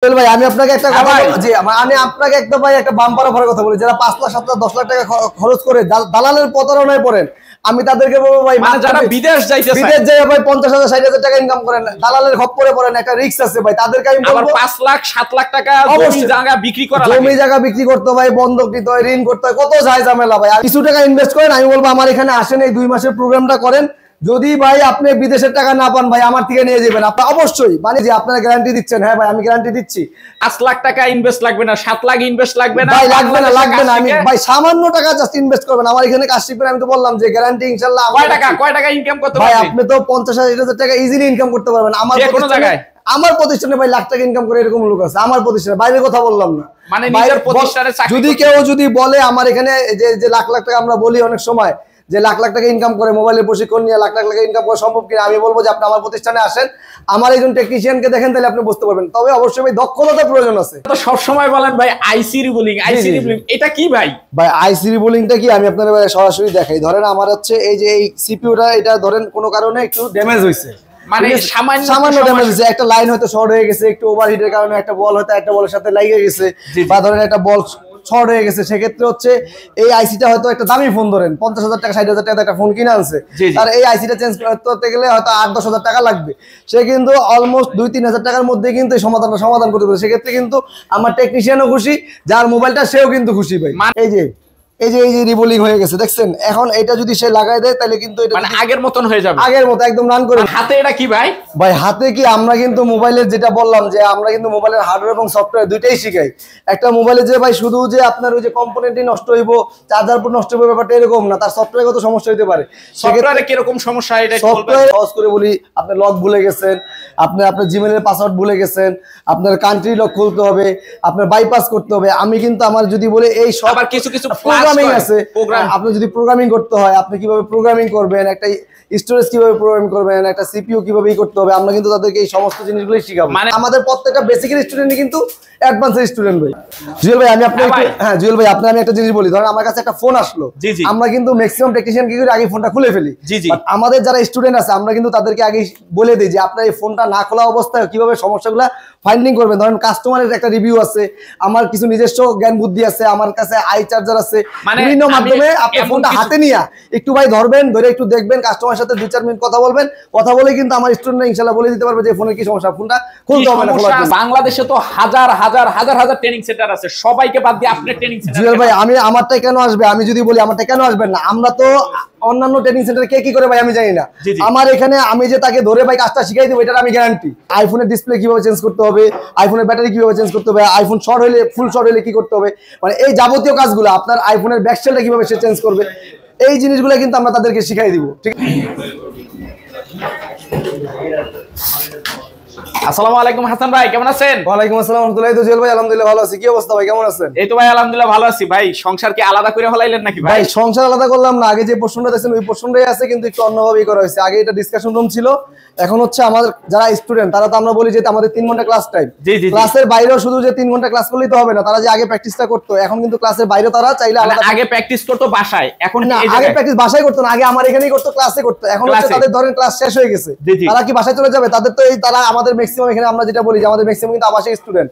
জুয়েল ভাই আমি আপনাকে একটা কথা জি আমি আপনাকে একদম ভাই একটা বাম্পার অফারের কথা বলি, যারা 5 লাখ 7 লাখ 10 লাখ টাকা খরচ করে দালালের প্রতারণায় পড়েন, আমি তাদেরকে বলবো ভাই মানে যারা বিদেশ যাইতেছে, বিদেশ যায় ভাই 50,000 60,000 টাকা ইনকাম করেন, দালালের খপ্পরে পড়েন, একটা রিস্ক আছে ভাই। তাদেরকে আমি বলবো 5 লাখ 7 লাখ টাকা জমি জায়গা বিক্রি করা লাগে, জমি জায়গা বিক্রি করতে হয়, বন্ধক দিতে হয়, ঋণ করতে হয়, কত ঝামেলা ভাই। কিছু টাকা ইনভেস্ট করেন, আমি বলবো আমার এখানে আসেন, এই 2 মাসের প্রোগ্রামটা করেন। যদি ভাই আপনি বিদেশের টাকা না পান ভাই আমার থেকে নিয়ে যাবেন, আপনি অবশ্যই মানে যে আপনারা গ্যারান্টি দিচ্ছেন। হ্যাঁ ভাই আমি গ্যারান্টি দিচ্ছি। 5 লাখ টাকা ইনভেস্ট লাগবে না, 7 লাখ ইনভেস্ট লাগবে না ভাই, লাগবে না আমি ভাই সামান্য টাকা জাস্ট ইনভেস্ট করবেন আমার এখানে কাজ শিখবেন। আমি তো বললাম যে গ্যারান্টি ইনশাআল্লাহ। কয় টাকা ইনকাম করতে পারবেন ভাই? আপনি তো 50,000 টাকা ইজিলি ইনকাম করতে পারবেন আমার কোনো জায়গায়। আমার প্রতিষ্ঠানে ভাই লাখ টাকা ইনকাম করে এরকম লোক আছে আমার প্রতিষ্ঠানে, বাইরের কথা বললাম না। মানে নিজের প্রতিষ্ঠানে চাকরি যদি কেউ যদি বলে আমার এখানে যে লাখ লাখ টাকা আমরা বলি অনেক সময় যে লাখ লাখ টাকা ইনকাম করে মোবাইলের প্রশিক্ষণ নিয়ে লাখ লাখ টাকা ইনকাম করা সম্ভব কিনা, আমি বলবো যে আপনি আমার প্রতিষ্ঠানে আসেন, আমার একজন টেকনিশিয়ানকে দেখেন, তাহলে আপনি বুঝতে পারবেন। তবে অবশ্যই ভাই দক্ষতার প্রয়োজন আছে। তো সব সময় বলেন ভাই আইসি রিবুলিং, এটা কি ভাই? ভাই আইসি রিবুলিংটা কি আমি আপনাদের সরাসরি দেখাই। ধরেন আমার হচ্ছে এই যে এই সিপিইউটা, এটা ধরেন কোনো কারণে একটু ড্যামেজ হইছে, মানে সামান্য ড্যামেজ হয়েছে, একটা লাইন হয়তো শর্ট হয়ে গেছে, একটু ওভারহিটের কারণে একটা বল হয়তো একটা বলের সাথে লাগিয়ে গেছে, বা ধরেন একটা বল শর্ট হয়ে গেছে, সেক্ষেত্রে হচ্ছে এই আইসিটা হয়তো একটা দামি ফোন, ধরেন 50,000 টাকা 60,000 টাকা একটা ফোন কিনে আনছে, আর এই আইসিটা চেঞ্জ করতে গেলে হয়তো 8-10 হাজার টাকা লাগবে। সে কিন্তু অলমোস্ট 2-3 হাজার টাকার মধ্যে কিন্তু এই সমাধান করতে পারে। সেক্ষেত্রে কিন্তু আমার টেকনিশিয়ানও খুশি, যার মোবাইলটা সেও কিন্তু খুশি ভাই। এই যে রিবোলিং হয়ে গেছে দেখছেন, এখন এটা যদি সে লাগাই দেয় তাহলে কিন্তু এটা মানে আগের মতন হয়ে যাবে, আগের মতো একদম রান করে। হাতে এটা কি ভাই? ভাই হাতে কি আমরা কিন্তু মোবাইলের যেটা বললাম যে আমরা কিন্তু মোবাইলের হার্ডওয়্যার এবং সফটওয়্যার দুইটাই শিখাই। একটা মোবাইলে যে ভাই শুধু যে আপনার ওই যে কম্পোনেন্টই নষ্ট হইব, চার্জার পুরো নষ্ট হইব ব্যাপারটা এরকম না, তার সফটওয়্যারগত সমস্যা হতে পারে। সফটওয়্যারে কি রকম সমস্যা এটা একটু বলবেন? সফটওয়্যার সহজ করে বলি, আপনি লক ভুলে গেছেন, আপনার জিমেইলের পাসওয়ার্ড ভুলে গেছেন, আপনার কান্ট্রি লক খুলতে হবে, আপনার বাইপাস করতে হবে। আমি কিন্তু আমার যদি বলে এই সব আবার কিছু প্রোগ্রামিং আছে, আপনি যদি প্রোগ্রামিং করতে হয় আপনি কিভাবে প্রোগ্রামিং করবেন, একটা স্টোরেজ কিভাবে প্রোগ্রামিং করবেন, একটা সিপিইউ কিভাবে করতে হবে, আমরা কিন্তু তাদেরকে এই সমস্ত জিনিসগুলোই শিখাবো। মানে আমাদের প্রত্যেকটা বেসিকের স্টুডেন্টই কিন্তু অ্যাডভান্সের স্টুডেন্ট ভাই। জুয়েল ভাই আমি আপনাকে হ্যাঁ জুয়েল ভাই আপনি আমি একটা জিনিস বলি, ধরেন আমার কাছে একটা ফোন আসলো, আমরা কিন্তু ম্যাক্সিমাম টেকনিশিয়ান কি করি আগে ফোনটা খুলে ফেলি। বাট আমাদের যারা স্টুডেন্ট আছে আমরা কিন্তু তাদেরকে আগে বলে দিই যে আপনার এই ফোনটা না খোলা অবস্থায় কিভাবে সমস্যাগুলো ফাইন্ডিং করবেন। ধরেন কাস্টমারের একটা রিভিউ আছে, আমার কিছু নিজস্ব জ্ঞান বুদ্ধি আছে, আমার কাছে আই চার্জার আছে, বিভিন্ন মাধ্যমে আপনি ফোনটা হাতে নিয়ে একটু ভাই ধরবেন, ধরে একটু দেখবেন, কাস্টমারের সাথে 2-4 মিনিট কথা বলবেন, কথা বলে কিন্তু আমার স্টুডেন্টরা ইনশাআল্লাহ বলে দিতে পারবে যে ফোনের কি সমস্যা, ফোনটা খুলতে হবে না। বাংলাদেশে তো হাজার হাজার ট্রেনিং সেন্টার আছে, সবাইকে বাদ দিয়ে আপনার ট্রেনিং সেন্টার। জুয়েল ভাই আমি আমারটাই কেন আসবে, আমি যদি বলি আমারটা কেন আসবেন না, আমরা তো অন্যান্য ট্রেনিং সেন্টারে কে কি করে ভাই আমি জানি না। আমার এখানে আমি যে তাকে ধরে ভাই কাজটা শিখাই দেবো এটার আমি গ্যারান্টি। আইফোনের ডিসপ্লে কিভাবে চেঞ্জ করতে হবে, আইফোনের ব্যাটারি কিভাবে চেঞ্জ করতে হবে, আইফোন শর্ট হলে ফুল শর্ট হলে কি করতে হবে, মানে এই যাবতীয় কাজগুলো, আপনার আইফোনের ব্যাকসেলটা কিভাবে সে চেঞ্জ করবে, এই জিনিসগুলো কিন্তু আমরা তাদেরকে শিখাই দিব। ঠিক আসসালামু আলাইকুম হাসান ভাই, কেমন আছেন? ওয়ালাইকুম আসসালাম রাহমাতুল্লাহি। তো জুয়েল ভাই আলহামদুলিল্লাহ ভালো আছি, কি অবস্থা ভাই, কেমন আছেন? এই তো ভাই আলহামদুলিল্লাহ ভালো আছি। ভাই সংসার কি আলাদা করে ফলাইলেন নাকি? ভাই সংসার আলাদা করলাম না, আগে যে প্রশ্নটা দেখছেন ওই প্রশ্নটাই আছে, কিন্তু একটু অন্যভাবেই করা হয়েছে। আগে এটা ডিসকাশন রুম ছিল, এখন হচ্ছে আমাদের যারা স্টুডেন্ট তারা তো আমরা বলি যে আমাদের 3 ঘন্টা ক্লাস টাইম, ক্লাসের বাইরেও শুধু যে 3 ঘন্টা ক্লাস করলেই তো হবে না, তারা যে আগে প্র্যাকটিসটা করতো এখন কিন্তু ক্লাসের বাইরে তারা চাইলে আলাদা আগে প্র্যাকটিস করতো বাসায়, এখন না আগে প্র্যাকটিস বাসায় করতো না, আগে আমার এখানেই করতো, ক্লাসে করতো। এখন হচ্ছে তাদের ধরেন ক্লাস শেষ হয়ে গেছে, তারা কি বাসায় চলে যাবে? তাদের তো এই তারা আমাদের ম্যাক্সিমাম এখানে আমরা যেটা বলি যে আমাদের ম্যাক্সিমাম কিন্তু আবাসিক স্টুডেন্ট,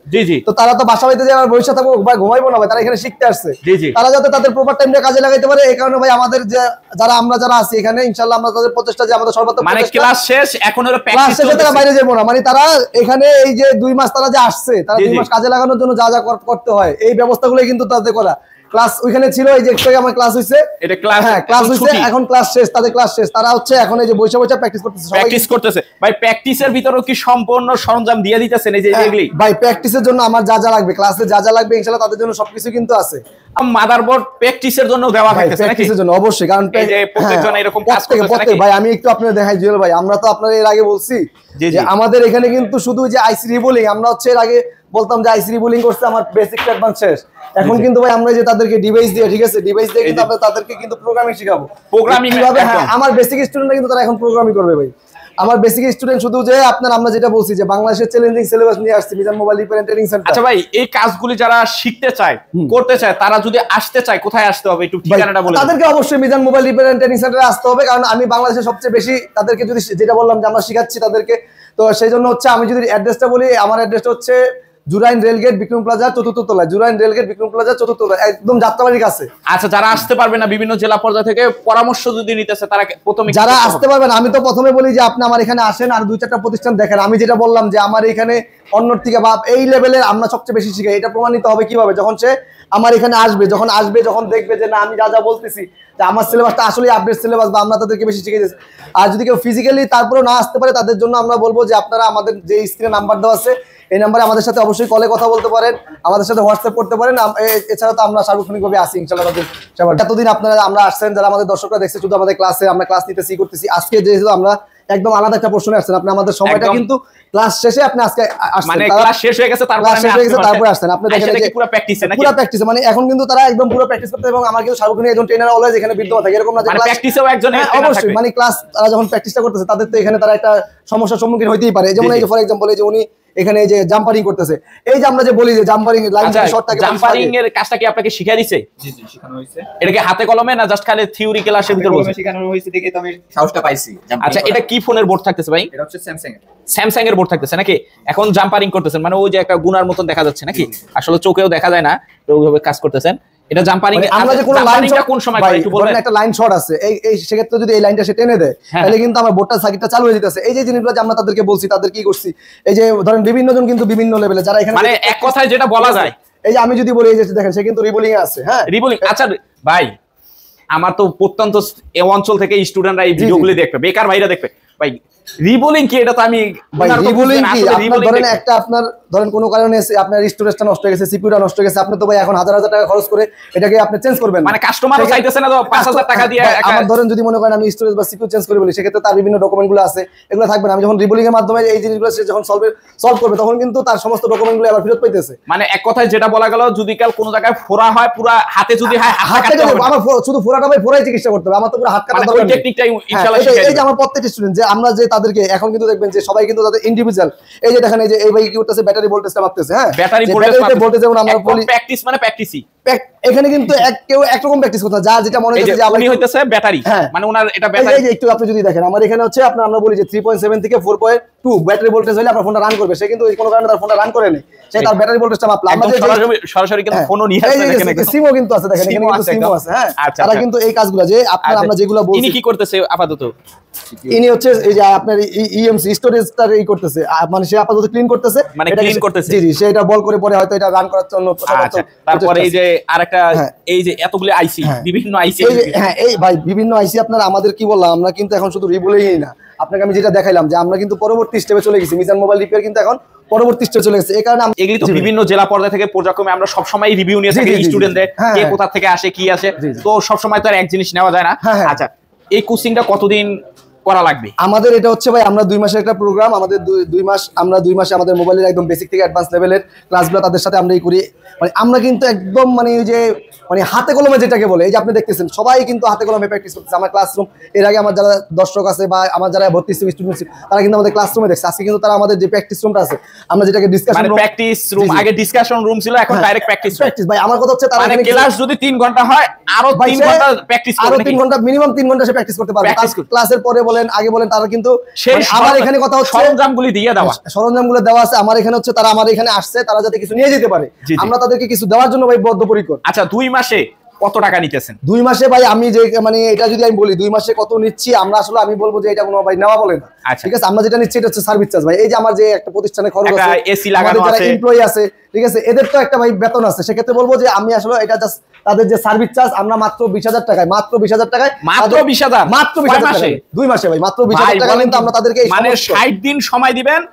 তো তারা তো বাসা বাড়িতে যাওয়ার ভবিষ্যৎ থাকবো ভাই, ঘুমাইবো না ভাই, তারা এখানে শিখতে আসছে, তারা যাতে তাদের প্রপার টাইমটা কাজে লাগাইতে পারে। এই কারণে ভাই আমাদের যে যারা আছি এখানে ইনশাআল্লাহ আমরা তাদের প্রচেষ্টা যে আমাদের সর্বোত্তম মানে ক্লাস শেষ এখন হলো ক্লাস শেষে তারা বাইরে যাবো না, মানে তারা এখানে এই যে 2 মাস তারা যে আসছে, তারা 2 মাস কাজে লাগানোর জন্য যা যা করতে হয় এই ব্যবস্থাগুলো কিন্তু তাদের করা। ক্লাস ওইখানে ছিল, এই যে একটু আগে আমার ক্লাস হইছে, এটা ক্লাস হ্যাঁ ক্লাস হইছে, এখন ক্লাস শেষ, তাদের ক্লাস শেষ, তারা হচ্ছে এখন এই যে বৈশা প্র্যাকটিস করতেছে। ভাই প্র্যাকটিসের ভিতরেও কি সম্পূর্ণ সরঞ্জাম দিয়ে দিতেছেন? এই যে এগুলি ভাই প্র্যাকটিসের জন্য আমার যা যা লাগবে, ক্লাসে যা যা লাগবে ইনশাআল্লাহ তাদের জন্য সবকিছু কিন্তু আছে। মাদারবোর্ড প্র্যাকটিসের জন্য দেওয়া হয়েছে নাকি? প্র্যাকটিসের জন্য অবশ্যই, কারণ এই যে প্রত্যেকজন এরকম কাজ করতেছে নাকি? ভাই আমি একটু আপনাদের দেখাই জুয়েল ভাই, আমরা তো আপনাদের এর আগে বলছি যে আমাদের এখানে কিন্তু শুধু যে আইসি রিবোলিং, আমরা হচ্ছে এর আগে বলতাম যে আইসি রিবোলিং করতে আমার বেসিক টু অ্যাডভান্স শেষ, এখন কিন্তু ভাই আমরা যে তাদেরকে ডিভাইস দিয়ে, ঠিক আছে, ডিভাইস দিয়ে কিন্তু আমরা তাদেরকে কিন্তু প্রোগ্রামিং শেখাবো। প্রোগ্রামিং কিভাবে, হ্যাঁ আমার বেসিক স্টুডেন্টরা কিন্তু তারা এখন প্রোগ্রামিং করবে ভাই। আমার বেসিক স্টুডেন্ট শুধু যে আপনার আমরা যেটা বলছি যে বাংলাদেশের চ্যালেঞ্জিং সিলেবাস নিয়ে আসছে Mizan mobile repair and training centre. আচ্ছা ভাই এই কাজগুলি যারা শিখতে চায় করতে চায় তারা যদি আসতে চায় কোথায় আসতে হবে একটু ঠিকানাটা বলে? তাদেরকে অবশ্যই Mizan mobile repair and training সেন্টারে আসতে হবে, কারণ আমি বাংলাদেশে সবচেয়ে বেশি তাদেরকে যদি যেটা বললাম যে আমরা শিখাচ্ছি তাদেরকে, তো সেই জন্য হচ্ছে আমি যদি অ্যাড্রেসটা বলি, আমার অ্যাড্রেসটা হচ্ছে জুরাইন রেলগেট বিক্রম প্লাজা চতুর্থ তলায়, জুরাইন রেলগেট বিক্রম প্লাজা চতুর্থ তলায়, একদম যাত্রাবাড়ির কাছে। আচ্ছা, যারা আসতে পারবে না বিভিন্ন জেলা পর্যায় থেকে পরামর্শ যদি নিতেছে তারা প্রথমে যারা আসতে পারবেন, আমি তো প্রথমে বলি যে আপনি আমার এখানে আসেন আর 2-4টা প্রতিষ্ঠান দেখেন। আমি যেটা বললাম যে আমার এখানে অন্যর থেকে বা এই লেভেলের আমরা সবচেয়ে বেশি শিখাই, এটা প্রমাণিত হবে কিভাবে? যখন সে আমার এখানে আসবে, যখন দেখবে যে না আমি যা যা বলতেছি যে আমার সিলেবাসটা আসলে আপডেট সিলেবাস বা আমরা তাদেরকে বেশি শিখে দিচ্ছি। আর যদি কেউ ফিজিক্যালি তারপরে না আসতে পারে, তাদের জন্য আমরা বলবো যে আপনারা আমাদের যে স্ক্রিনে নাম্বার দেওয়া আছে এই নাম্বারে আমাদের সাথে অবশ্যই কলে কথা বলতে পারেন, আমাদের সাথে হোয়াটসঅ্যাপ করতে পারেন। এছাড়া তো আমরা সার্বক্ষণিকভাবে আসি ইনশাআল্লাহ। এতদিন আপনারা আমরা আসছেন, যারা আমাদের দর্শকরা দেখছে শুধু আমাদের ক্লাসে, আমরা ক্লাস নিতেছি করতেছি। আজকে যেহেতু আমরা একদম আলাদা একটা প্রশ্নে আসছেন, আপনি আমাদের সময়টা কিন্তু ক্লাস শেষে আপনি আজকে আসছেন, মানে ক্লাস শেষ হয়ে গেছে তারপরে আসছেন। আপনি দেখেন যে পুরো প্র্যাকটিসে নাকি? পুরো প্র্যাকটিসে, মানে এখন কিন্তু তারা একদম পুরো প্র্যাকটিস করতে, এবং আমার কিন্তু সার্বক্ষণিক একজন ট্রেনার অলওয়েজ এখানে বিদ্যমান থাকে, এরকম না যে মানে প্র্যাকটিসেও একজন অবশ্যই মানে ক্লাস তারা যখন প্র্যাকটিসটা করতেছে তাদের তো এখানে তারা একটা সমস্যার সম্মুখীন হইতেই পারে। যেমন এই যে ফর এক্সাম্পল এই যে উনি এখানে এই যে জাম্পারিং করতেছে, এই যে আমরা যে বলি যে জাম্পারিং লাইন শর্ট থাকে, জাম্পারিং এর কাজটা কি আপনাকে শিখিয়ে দিয়েছে? জি জি শেখানো হয়েছে। এটা কি হাতে কলমে না জাস্ট খালি থিওরি ক্লাসের ভিতর বলছে? শেখানো হয়েছে দেখে তো আমি সাহসটা পাইছি। আচ্ছা, এটা কি ফোনের বোর্ড থাকতেছে ভাই? এটা হচ্ছে স্যামসাং এর। স্যামসাং এর বোর্ড থাকতেছে নাকি? এখন জাম্পারিং করতেছেন মানে ওই যে একটা গুনার মতন দেখা যাচ্ছে নাকি? আসলে চোখেও দেখা যায় না, তো ওইভাবে কাজ করতেছেন। এটা জাম্পারিং আমরা যে কোন লাইনটা কোন সময় করে একটু বলবেন? একটা লাইন শর্ট আছে, এই সেক্ষেত্রে যদি এই লাইনটা সে টেনে দেয় তাহলে কিন্তু আমার বোর্ডটা সার্কিটটা চালু হয়ে যেতেছে। এই যে জিনিসগুলো যে আমরা তাদেরকে বলছি, তাদের কি করছি, এই যে ধরেন বিভিন্ন জন কিন্তু বিভিন্ন লেভেলে যারা এখানে, মানে এক কথায় যেটা বলা যায়, এই যে আমি যদি বলি এই যে দেখেন সে কিন্তু রিবোলিং এ আছে। হ্যাঁ, রিবোলিং। আচ্ছা ভাই, আমার তো প্রত্যন্ত এই অঞ্চল থেকে স্টুডেন্টরা এই ভিডিওগুলি দেখবে, বেকার ভাইরা দেখবে। ভাই রিবোলিং কি? এটা তো আমি রিবোলিং কি, আপনার ধরেন একটা আপনার ধরেন কোনো কারণে আপনার স্টোরেজটা নষ্ট হয়ে গেছে, সিপিইউটা নষ্ট হয়ে গেছে, আপনি তো ভাই এখন হাজার হাজার টাকা খরচ করে এটাকে আপনি চেঞ্জ করবেন, মানে কাস্টমারও চাইতেছে না তো 5000 টাকা দিয়ে। আমার ধরেন যদি মনে করেন আমি স্টোরেজ বা সিপিইউ চেঞ্জ করে বলি, সেক্ষেত্রে তার বিভিন্ন ডকুমেন্টগুলো আছে, এগুলো থাকবে না। আমি যখন রিবোলিং এর মাধ্যমে এই জিনিসগুলো সে যখন সলভ করবে, তখন কিন্তু তার সমস্ত ডকুমেন্টগুলো আবার ফেরত পাইতেছে। মানে এক কথায় যেটা বলা গেল, যদি কাল কোনো জায়গায় ফোড়া হয় পুরো হাতে, যদি হয় হাত কাটতে হবে, আমার শুধু ফোড়াটা ভাই ফোড়াই চিকিৎসা করতে হবে, আমার তো পুরো হাত কাটা দরকার নেই। টেকনিকটাই ইনশাআল্লাহ শিখিয়ে এই যে আমার প্রত্যেকটা স্টুডেন্ট যে আমরা যে তাদেরকে এখন কিন্তু দেখবেন যে সবাই কিন্তু তাদের ইন্ডিভিজুয়াল, এই যে দেখেন এই যে এই ভাই কি করতেছে, ব্যাটারি ভোল্টেজটা মাপতেছে। হ্যাঁ, ব্যাটারি ভোল্টেজ যেমন আমরা বলি প্র্যাকটিস মানে প্র্যাকটিসই। এখানে কিন্তু কেউ একরকম প্র্যাকটিস করতে, যা যেটা মনে হচ্ছে যে উনি হইতেছে ব্যাটারি, মানে ওনার এটা ব্যাটারি। এই যে একটু আপনি যদি দেখেন আমার এখানে হচ্ছে আপনার আমরা বলি যে 3.7 থেকে 4.2 ব্যাটারি ভোল্টেজ হলে আপনার ফোনটা রান করবে। সে কিন্তু কোনো কারণে তার ফোনটা রান করে নেই, সে তার ব্যাটারি ভোল্টেজটা মাপলো। আমরা যে সরাসরি কিন্তু ফোনও নিয়ে আসছে, দেখেন সিমও কিন্তু আছে, দেখেন এখানে কিন্তু সিমও আছে। হ্যাঁ, তারা কিন্তু এই কাজগুলো যে আপনার আমরা যেগুলো বলছি। ইনি কি করতেছে আপাতত? ইনি হচ্ছে এই যে আপনার ইএমসি স্টোরেজটা এই করতেছে, মানে সে আপাতত ক্লিন করতেছে, মানে ক্লিন করতেছে। জি জি, সে এটা বল করে পরে হয়তো এটা রান করার জন্য। আচ্ছা, তারপরে এই যে আরেকটা এই যে এতগুলো আইসি, বিভিন্ন আইসি। হ্যাঁ, এই ভাই বিভিন্ন আইসি আপনার আমাদের কি বললাম, আমরা কিন্তু এখন শুধু রিবোলিংই না, আপনাকে আমি যেটা দেখাইলাম যে আমরা কিন্তু পরবর্তী স্টেপে চলে গেছি। মিজান মোবাইল রিপেয়ার কিন্তু এখন পরবর্তী স্টেপে চলে গেছে। এই কারণে এগুলি তো বিভিন্ন জেলা পর্যায় থেকে পর্যায়ক্রমে আমরা সব সময় রিভিউ নিয়ে থাকি স্টুডেন্টদের, কে কোথা থেকে আসে কি আসে, তো সব সময় তো আর এক জিনিস নেওয়া যায় না। আচ্ছা, এই কোচিংটা কতদিন করা লাগবে? আমাদের এটা হচ্ছে ভাই আমরা 2 মাসের একটা প্রোগ্রাম, আমাদের 2 মাস, আমরা 2 মাসে আমাদের মোবাইলের একদম বেসিক থেকে অ্যাডভান্স লেভেলের ক্লাসগুলো তাদের সাথে আমরাই করি। মানে আমরা কিন্তু একদম মানে ওই যে মানে হাতে কলমে যেটাকে বলে, এই যে আপনি দেখতেছেন সবাই কিন্তু হাতে কলমে প্র্যাকটিস করতেছে। আমার ক্লাসরুম এর আগে আমার যারা দর্শক আছে বা আমার যারা ভর্তি স্টুডেন্ট তারা কিন্তু আমাদের ক্লাসরুমে দেখছে। আজকে কিন্তু তারা আমাদের যে প্র্যাকটিস রুমটা আছে, আমরা যেটাকে ডিসকাশন রুম, প্র্যাকটিস রুম, আগে ডিসকাশন রুম ছিল, এখন ডাইরেক্ট প্র্যাকটিস ভাই। আমার কথা হচ্ছে তারা মানে ক্লাস যদি 3 ঘন্টা হয় আরো 3 ঘন্টা প্র্যাকটিস করবে, আরো 3 ঘন্টা মিনিমাম 3 ঘন্টা সে প্র্যাকটিস করতে পারবে। ক্লাসের পরে বলেন আগে বলেন, তারা কিন্তু আমার এখানে কথা হচ্ছে সরঞ্জামগুলি দিয়ে দেওয়া, সরঞ্জামগুলো দেওয়া আছে আমার এখানে হচ্ছে, তারা আমার এখানে আসছে তারা যাতে কিছু নিয়ে যেতে পারে, আমরা তাদেরকে কিছু দেওয়ার জন্য ভাই বদ্ধপরিকর। আচ্ছা, 2 মাসে কত টাকা নিতেছেন? 2 মাসে ভাই আমি যে মানে এটা যদি আমি বলি 2 মাসে কত নিচ্ছি, আমরা আসলে আমি বলবো যে এটা কোনো ভাই নেওয়া বলে না। ঠিক আছে, আমরা যেটা নিচ্ছি এটা হচ্ছে সার্ভিস চার্জ ভাই। এই যে আমার যে একটা প্রতিষ্ঠানে খরচ আছে, এসি লাগানো আছে, এমপ্লয়ি আছে, ঠিক আছে, এদের তো একটা ভাই বেতন আছে। সেক্ষেত্রে বলবো যে আমি আসলে এটা জাস্ট তাদের যে সার্ভিস চার্জ আমরা মাত্র 20,000 টাকায়, মাত্র 20,000 টাকায়, মাত্র 20,000, মাত্র 20,000 টাকায় 2 মাসে ভাই, মাত্র 20,000 টাকা কিন্তু আমরা তাদেরকে মানে 60 দিন সময় দিবেন।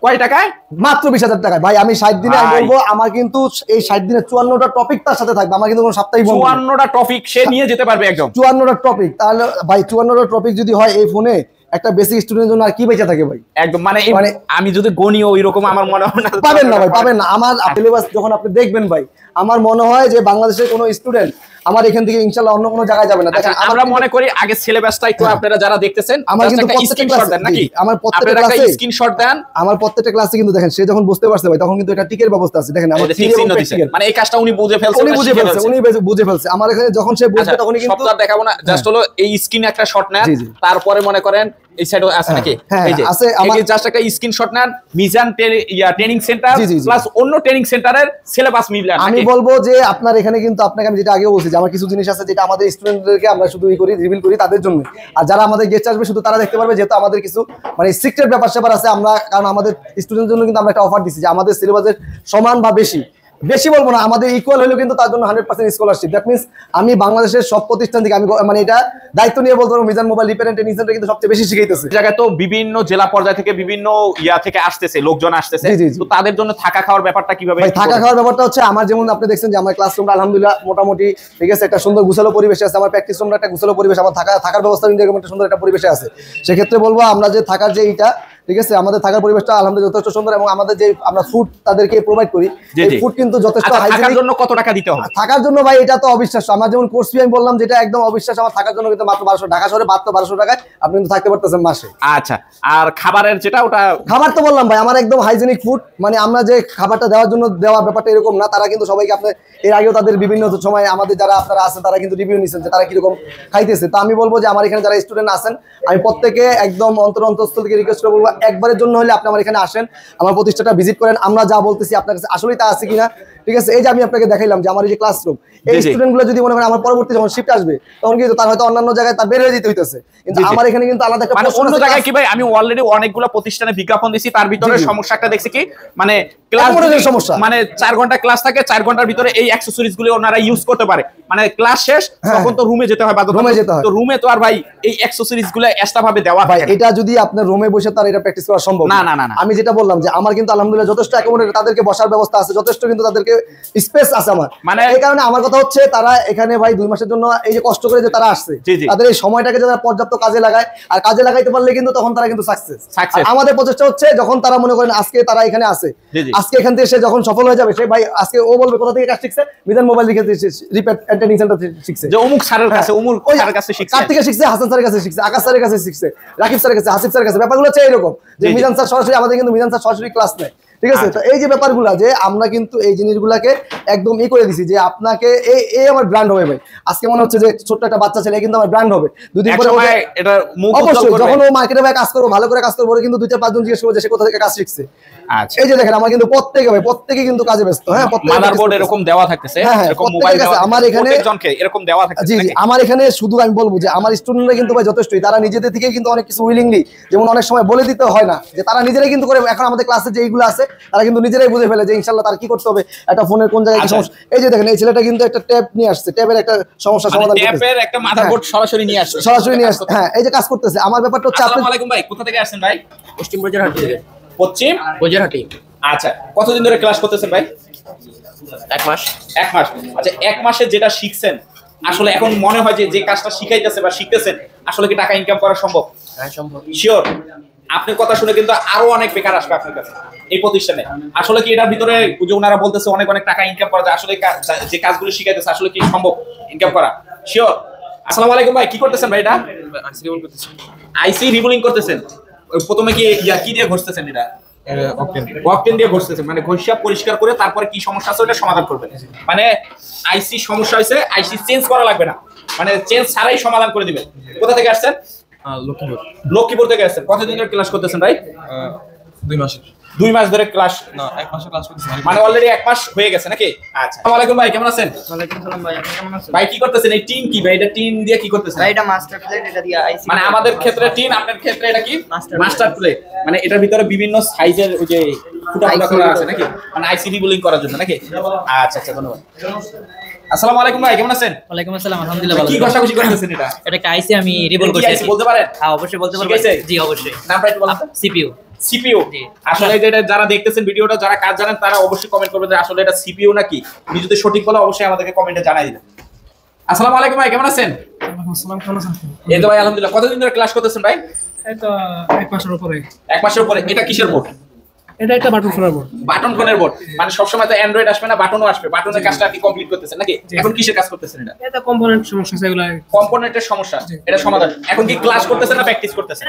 কয় টাকায়? মাত্র 20,000 টাকায় ভাই। আমি 60 দিনে আমি বলবো আমার কিন্তু এই 60 দিনে 54টা টপিক তার সাথে থাকবে। আমার কিন্তু কোনো সাপ্তাহিক 54টা টপিক সে নিয়ে যেতে পারবে একদম। 54টা টপিক, তাহলে ভাই 54টা টপিক যদি হয় এই ফোনে, একটা বেসিক স্টুডেন্টের জন্য আর কি বেঁচে থাকে ভাই একদম। মানে আমি যদি গণিও ওইরকম আমার মনে হয় না পাবেন না ভাই, পাবেন না। আমার সিলেবাস যখন আপনি দেখবেন ভাই, আমার মনে হয় যে বাংলাদেশের কোনো স্টুডেন্ট আমার এখান থেকে ইনশাআল্লাহ অন্য কোনো জায়গায় যাবে না। দেখেন আমরা মনে করি আগে সিলেবাসটা একটু আপনারা যারা দেখতেছেন আমার কিন্তু স্ক্রিনশট দেন নাকি? আমার প্রত্যেকটা ক্লাসে স্ক্রিনশট দেন। আমার প্রত্যেকটা ক্লাসে কিন্তু দেখেন সে যখন বুঝতে পারছে ভাই, তখন কিন্তু এটা টিকের ব্যবস্থা আছে। দেখেন আমার মানে এই কাজটা উনি বুঝে ফেলছে, উনি বুঝে ফেলছে। আমার এখানে যখন সে বুঝবে তখন কিন্তু সবটা দেখাবো না, জাস্ট হলো এই স্ক্রিনে একটা শট নেন, তারপরে মনে করেন এই সাইডে আছে নাকি? হ্যাঁ, এই যে আছে আমার জাস্ট একটা স্ক্রিনশট নেন, মিজান ট্রেনিং সেন্টার প্লাস অন্য ট্রেনিং সেন্টারের সিলেবাস মিলান। আমি বলবো যে আপনার এখানে কিন্তু আপনাকে আমি যেটা আগেও বলছি যে আমার কিছু জিনিস আছে যেটা আমাদের স্টুডেন্টদেরকে আমরা শুধু করি রিভিল করি তাদের জন্য, আর যারা আমাদের গেস্ট আসবে শুধু তারা দেখতে পারবে, যেহেতু আমাদের কিছু মানে সিক্রেট ব্যাপার আছে আমরা, কারণ আমাদের স্টুডেন্টের জন্য কিন্তু আমরা একটা অফার দিচ্ছি যে আমাদের সিলেবাসের সমান বা বেশি বলবো না, আমাদের ইকুয়াল হলেও কিন্তু তার জন্য 100% স্কলারশিপ। দ্যাট মিনস আমি বাংলাদেশের সব প্রতিষ্ঠান থেকে আমি মানে এটা দায়িত্ব নিয়ে বলতে পারবো Mizan mobile repair and training centre কিন্তু সবচেয়ে বেশি শিখাইতেছে। এই জায়গায় তো বিভিন্ন জেলা পর্যায় থেকে বিভিন্ন থেকে আসতেছে, লোকজন আসতেছে, তো তাদের জন্য থাকা খাওয়ার ব্যাপারটা কিভাবে? থাকা খাওয়ার ব্যাপারটা হচ্ছে আমার যেমন আপনি দেখছেন যে আমার ক্লাসরুমটা আলহামদুলিল্লাহ মোটামুটি ঠিক আছে, একটা সুন্দর গুছালো পরিবেশে আছে, আমার প্র্যাকটিস রুমটা একটা গুছালো পরিবেশ, আমার থাকার ব্যবস্থা এরকম একটা সুন্দর একটা পরিবেশে আছে। সেক্ষেত্রে বলবো আমরা যে থাকার যে এইটা ঠিক আছে, আমাদের থাকার পরিবেশটা আলহামদুলিল্লাহ যথেষ্ট সুন্দর, এবং আমাদের যে আমরা ফুড তাদেরকে প্রোভাইড করি এই ফুড কিন্তু যথেষ্ট হাইজিনিক। থাকার জন্য কত টাকা দিতে হবে? থাকার জন্য ভাই এটা তো অবিশ্বাস্য, আমার যেমন কোর্স ফি আমি বললাম যেটা একদম অবিশ্বাস্য, আমার থাকার জন্য কিন্তু মাত্র 1200 ঢাকা শহরে মাত্র 1200 টাকায় আপনি কিন্তু থাকতে পারতেছেন মাসে। আচ্ছা, আর খাবারের যেটা ওটা খাবার তো বললাম ভাই আমার একদম হাইজিনিক ফুড, মানে আমরা যে খাবারটা দেওয়ার জন্য দেওয়া ব্যাপারটা এরকম না, তারা কিন্তু সবাইকে আপনার এর আগেও তাদের বিভিন্ন সময় আমাদের যারা আপনারা আছেন তারা কিন্তু রিভিউ নিচ্ছেন যে তারা কিরকম খাইতেছে। তো আমি বলবো যে আমার এখানে যারা স্টুডেন্ট আছেন আমি প্রত্যেকে একদম অন্তঃস্থল থেকে রিকোয়েস্ট করে বলবো একবারের জন্য হলে আপনি আমার এখানে আসেন, আমার প্রতিষ্ঠানটা ভিজিট করেন, আমরা যা বলতেছি আপনার কাছে আসলেই তা আছে কিনা। ঠিক আছে, এই যে আমি আপনাকে দেখাইলাম যে আমার এই যে ক্লাসরুম, এই স্টুডেন্টগুলো যদি মনে করেন আমার পরবর্তী যখন শিফট আসবে তখন কিন্তু তার হয়তো অন্যান্য জায়গায় তার বের হয়ে যেতে হইতেছে, কিন্তু আমার এখানে কিন্তু আলাদা একটা অন্য জায়গায় কি ভাই আমি অলরেডি অনেকগুলো প্রতিষ্ঠানে বিজ্ঞাপন দিছি, তার ভিতরে সমস্যাটা দেখছি কি মানে সমস্যা মানে 4 ঘন্টা ক্লাস থাকে, 4 ঘন্টার ভিতরে এই অ্যাকসেসরিজ গুলো ওনারা ইউজ করতে পারে, মানে ক্লাস শেষ তখন তো রুমে যেতে হয় তো রুমে তো আর ভাই এই অ্যাকসেসরিজ গুলো এক্সট্রা ভাবে দেওয়া ভাই এটা যদি আপনার রুমে বসে তার এটা প্র্যাকটিস করা সম্ভব না। আমি যেটা বললাম যে আমার কিন্তু আলহামদুলিল্লাহ যথেষ্ট অ্যাকোমোডেট তাদেরকে বসার ব্যবস্থা আছে, যথেষ্ট কিন্তু তাদেরকে স্পেস আছে আমার, মানে এই কারণে আমার কথা হচ্ছে তারা এখানে ভাই 2 মাসের জন্য এই যে কষ্ট করে যে তারা আসছে তাদের এই সময়টাকে যারা পর্যাপ্ত কাজে লাগায়, আর কাজে লাগাইতে পারলে কিন্তু তখন তারা কিন্তু সাকসেস। আমাদের প্রচেষ্টা হচ্ছে যখন তারা মনে করেন আজকে তারা এখানে আছে, আজকে এখান থেকে সে যখন সফল হয়ে যাবে সে ভাই আজকে ও বলবে কোথা থেকে কাজ শিখছে, Mizan mobile repair and training centre থেকে শিখছে, যে অমুক স্যারের কাছে অমুক স্যারের কাছে শিখছে, কার থেকে শিখছে, হাসান স্যারের কাছে শিখছে, আকাশ স্যারের কাছে শিখছে, রাকিব স্যারের কাছে, হাসিব স্যারের কাছে। ব্যাপারগুলো হচ্ছে এরকম যে মিজান স্যার সরাসরি আমাদের কিন্তু মিজান স্যার সরাসরি ক্লাস নেয়। ঠিক আছে, তো এই যে ব্যাপারগুলো যে আমরা কিন্তু এই জিনিসগুলোকে একদম করে দিছি যে আপনাকে এই আমার ব্র্যান্ড হবে ভাই। আজকে মনে হচ্ছে যে ছোট্ট একটা বাচ্চা ছেলে কিন্তু আমার ব্র্যান্ড হবে, দুদিন পরে এটা অবশ্যই যখন ও মার্কেটে ভাই কাজ করবো ভালো করে কাজ করবো কিন্তু 2-4-5 জন জিজ্ঞেস করবে যে সে কোথা থেকে কাজ শিখছে। আচ্ছা, এই যে দেখেন আমার কিন্তু প্রত্যেকে কিন্তু কাজে ব্যস্ত। হ্যাঁ, মাদারবোর্ড এরকম দেওয়া থাকতেছে, এরকম মোবাইল আমার এখানে প্রত্যেকজনকে এরকম দেওয়া থাকতেছে। জি আমার এখানে শুধু আমি বলবো যে আমার স্টুডেন্টরা কিন্তু ভাই যথেষ্টই, তারা নিজেদের থেকে কিন্তু অনেক কিছু উইলিংলি, যেমন অনেক সময় বলে দিতে হয় না যে তারা নিজেরাই কিন্তু করে। এখন আমাদের ক্লাসে যে এইগুলো আছে তারা কিন্তু নিজেরাই বুঝে ফেলে যে ইনশাআল্লাহ তার কি করতে হবে, একটা ফোনের কোন জায়গায় কি সমস্যা। এই যে দেখেন এই ছেলেটা কিন্তু একটা ট্যাব নিয়ে আসছে, ট্যাবের একটা সমস্যা সমাধান করতেছে, ট্যাবের একটা মাদারবোর্ড সরাসরি নিয়ে আসছে, হ্যাঁ এই যে কাজ করতেছে। আমার ব্যাপারটা হচ্ছে আসসালামু আলাইকুম ভাই, কোথা থেকে আসছেন ভাই? পশ্চিম বজারহাটি থেকে। পশ্চিম বজারহাটি। আচ্ছা, কতদিন ধরে ক্লাস করতেছেন ভাই? 1 মাস। 1 মাস। আচ্ছা, 1 মাসে যেটা শিখছেন আসলে এখন মনে হয় যে কাজটা শিখাইতেছে বা শিখতেছেন আসলে কি টাকা ইনকাম করা সম্ভব? হ্যাঁ সম্ভব। শিওর? আপনার কথা শুনে কিন্তু আরো অনেক বেকার আসবে আপনার কাছে এই প্রতিষ্ঠানে। আসলে কি এটার ভিতরে যে ওনারা বলতেছে অনেক টাকা ইনকাম করা যায়, আসলে যে কাজগুলো শিখাইতেছে আসলে কি সম্ভব ইনকাম করা? শিওর? আসসালামু আলাইকুম ভাই, কি করতেছেন ভাই? এটা আইসি রিবুলিং করতেছেন। প্রথমে কি কি দিয়ে ঘষতেছেন? এটা অকটেন দিয়ে ঘষতেছেন, মানে ঘষিয়া পরিষ্কার করে তারপরে কি সমস্যা আছে ওটা সমাধান করবেন। মানে আইসি সমস্যা হয়েছে, আইসি চেঞ্জ করা লাগবে না, মানে চেঞ্জ ছাড়াই সমাধান করে দিবেন। কোথা থেকে আসছেন? লক্ষ্মীপুর থেকে আসছেন। কতদিন ধরে ক্লাস করতেছেন ভাই? 2 মাস। 2 মাস ধরে ক্লাস? না, 1 মাসে ক্লাস করতেছি, মানে অলরেডি 1 মাস হয়ে গেছে নাকি? আচ্ছা, আসসালামু আলাইকুম ভাই, কেমন আছেন? ওয়ালাইকুম সালাম ভাই, আপনি কেমন আছেন? ভাই কি করতেছেন? এই টিন কি ভাই? এটা টিন দিয়ে কি করতেছেন ভাই? এটা মাস্টার প্লেট, এটা দিয়ে আইসি। মানে আমাদের ক্ষেত্রে টিন, আপনার ক্ষেত্রে এটা কি মাস্টার প্লেট। মানে এটার ভিতরে বিভিন্ন সাইজের ওই যে ফুটা করা আছে নাকি, মানে আইসি রিবুলিং করার জন্য নাকি? আচ্ছা আচ্ছা, ধন্যবাদ। আসসালামু আলাইকুম ভাই, কেমন আছেন? ওয়ালাইকুম আসসালাম, আলহামদুলিল্লাহ ভালো। কি ঘষাঘষি করতেছেন? এটা একটা আইসি আমি রিবল করতেছি। বলতে পারেন? হ্যাঁ অবশ্যই বলতে পারবো। জি অবশ্যই। নামটা একটু বলুন। সিপিইউ। সিপিইউ। আসলে এটা যারা দেখতেছেন ভিডিওটা, যারা কাজ জানেন তারা অবশ্যই কমেন্ট করবেন যে আসলে এটা সিপিইউ নাকি। আপনি যদি সঠিক বলে অবশ্যই আমাদেরকে কমেন্টে জানাই দিবেন। আসসালামু আলাইকুম ভাই, কেমন আছেন? ওয়ালাইকুম আসসালাম, কেমন আছেন? এই তো ভাই আলহামদুলিল্লাহ। কতদিন ধরে ক্লাস করতেছেন ভাই? এই তো 1 মাসের উপরে। 1 মাসের উপরে। এটা কিসের বোর্ড? এটা একটা বাটন ফোনের বোর্ড। বাটন ফোনের বোর্ড। মানে সবসময় তো অ্যান্ড্রয়েড আসবে না, বাটনও আসবে। বাটনের কাজটা কি কমপ্লিট করতেছেন নাকি? এখন কিসের কাজ করতেছেন? এটা এটা কম্পোনেন্ট সমস্যা আছে, এগুলা কম্পোনেন্টের সমস্যা, এটা সমাধান। এখন কি ক্লাস করতেছেন না প্র্যাকটিস করতেছেন?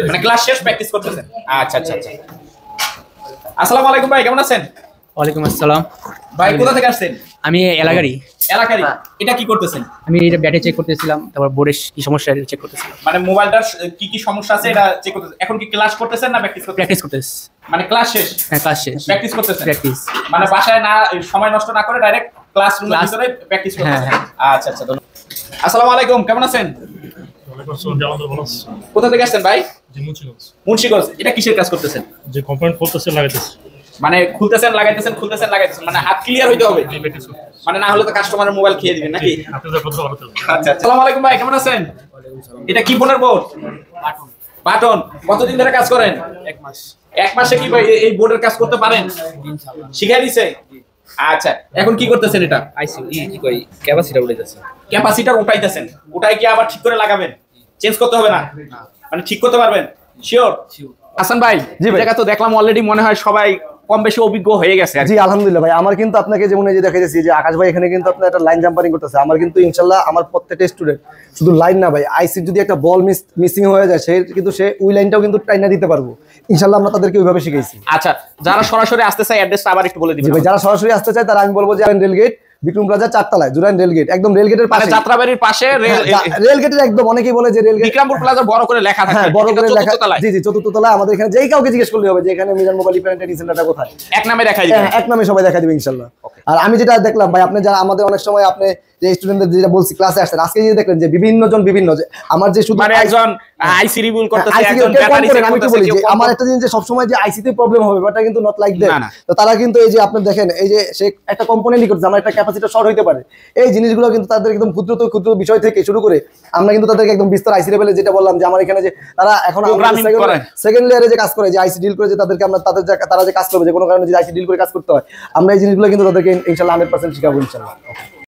মানে ক্লাস শেষ প্র্যাকটিস করতেছেন। আচ্ছা আচ্ছা আচ্ছা। আসসালামু আলাইকুম ভাই, কেমন আছেন? ওয়ালাইকুম আসসালাম ভাই, কোথা থেকে আসছেন? আমি এলাকারই এলাকারই এটা কি করতেছেন? আমি এটা ব্যাটে চেক করতেছিলাম, তারপর বোর্ডের কি সমস্যা এটা চেক করতেছিলাম। মানে মোবাইলটার কি কি সমস্যা আছে এটা চেক করতেছেন। এখন কি ক্লাস করতেছেন না প্র্যাকটিস করতেছেন? প্র্যাকটিস করতেছি। মানে ক্লাস শেষ? হ্যাঁ, ক্লাস শেষ। প্র্যাকটিস করতেছেন? প্র্যাকটিস। মানে বাসায় না সময় নষ্ট না করে ডাইরেক্ট ক্লাসরুমের ভিতরে প্র্যাকটিস করতেছেন। হ্যাঁ। আচ্ছা আচ্ছা, ধন্যবাদ। আসসালামু আলাইকুম, কেমন আছেন? কোথা থেকে আসছেন ভাই? মুন্সিগঞ্জ। এটা কিসের কাজ করতেছেন? যে কম্পোনেন্ট করতেছে লাগাইতেছে, মানে খুলতেছেন লাগাইতেছেন, খুলতেছেন লাগাইতেছেন, মানে হাত ক্লিয়ার হইতে হবে, মানে না হলে তো কাস্টমারের মোবাইল খেয়ে দিবেন নাকি? আচ্ছা, আসসালামু আলাইকুম ভাই, কেমন আছেন? এটা কি ফোনের বোর্ড? বাটন। কতদিন ধরে কাজ করেন? 1 মাস। 1 মাসে কি ভাই এই বোর্ডের কাজ করতে পারেন? শিখাই দিছে? আচ্ছা, এখন কি করতেছেন? এটা ক্যাপাসিটার উঠাইতেছি। ক্যাপাসিটর উঠাইতেছেন। উঠাই কি আবার ঠিক করে লাগাবেন? চেঞ্জ করতে হবে না? মানে ঠিক করতে পারবেন? শিওর? হাসান ভাই, জি ভাই। জায়গা তো দেখলাম অলরেডি, মনে হয় সবাই কম বেশি অভিজ্ঞ হয়ে গেছে আর কি। জি আলহামদুলিল্লাহ ভাই, আমার কিন্তু আপনাকে যেমন এই যে দেখাইতেছি যে আকাশ ভাই এখানে কিন্তু আপনার একটা লাইন জাম্পারিং করতেছে। আমার কিন্তু ইনশাল্লাহ আমার প্রত্যেকটা স্টুডেন্ট শুধু লাইন না ভাই, আইসির যদি একটা বল মিসিং হয়ে যায় সে ওই লাইনটাও কিন্তু টাইনা দিতে পারবো ইনশাল্লাহ। আমরা তাদেরকে ওইভাবে শিখাইছি। আচ্ছা, যারা সরাসরি আসতে চায় অ্যাড্রেসটা আবার একটু বলে জি দিবেন। ভাই, যারা সরাসরি আসতে চায় তারা আমি বলবো যে রেলগেট বিক্রম প্লাজা 4 তলায় জুরাইন রেলগেট, একদম রেলগেটের মানে পাশে, যাত্রাবাড়ির পাশে রেলগেটের একদম, অনেকেই বলে যে রেলগেট বিক্রমপুর প্লাজা বড় করে লেখা থাকে। হ্যাঁ বড় করে এটা লেখা। চতুর্থ তলায়। জি জি, চতুর্থ তলায়। আমাদের এখানে যেই কাউকে জিজ্ঞেস করলে হবে যে এখানে মিজান মোবাইল রিপেয়ার এন্ড সেন্টারটা কোথায়, এক নামে দেখাই দিবেন। হ্যাঁ, এক নামে সবাই দেখা দিবে ইনশাল্লাহ। আর আমি যেটা দেখলাম ভাই, আপনি যারা আমাদের অনেক সময় আপনি যে স্টুডেন্টদের যেটা বলছি ক্লাসে আসছেন, আজকে যে দেখলেন যে বিভিন্ন যে আমার যে শুধু মানে একজন আইসি রিভিউ করতেছে, IC একজন কেউ কম ব্যাটারি করেন, চেক আমি কি করতেছে, বলি কেউ যে কম আমার একটা জিনিস যে সবসময় যে আইসিতে প্রবলেম হবে ব্যাপারটা কিন্তু নট লাইক দ্যাট। না, না। তো তারা কিন্তু এই যে আপনি দেখেন এই যে সে একটা কম্পোনেন্টই করছে, আমার একটা ক্যাপাসিটর শর্ট হইতে পারে, এই জিনিসগুলো কিন্তু তাদের একদম ক্ষুদ্র বিষয় থেকে শুরু করে আমরা কিন্তু তাদেরকে একদম বিস্তার আইসি লেভেলে, যেটা বললাম যে আমার এখানে যে তারা এখন Programming করে। সেকেন্ড লেয়ারে যে কাজ করে, যে আইসি ডিল করে, যে তাদেরকে আমরা তারা যে কাজ করবে, যে কোনো কারণে যে আইসি ডিল করে কাজ করতে হয়, আমরা এই জিনিসগুলো কিন্তু তাদেরকে ইনশাল্লাহ 100% শিখাবো ইনশাল্লাহ।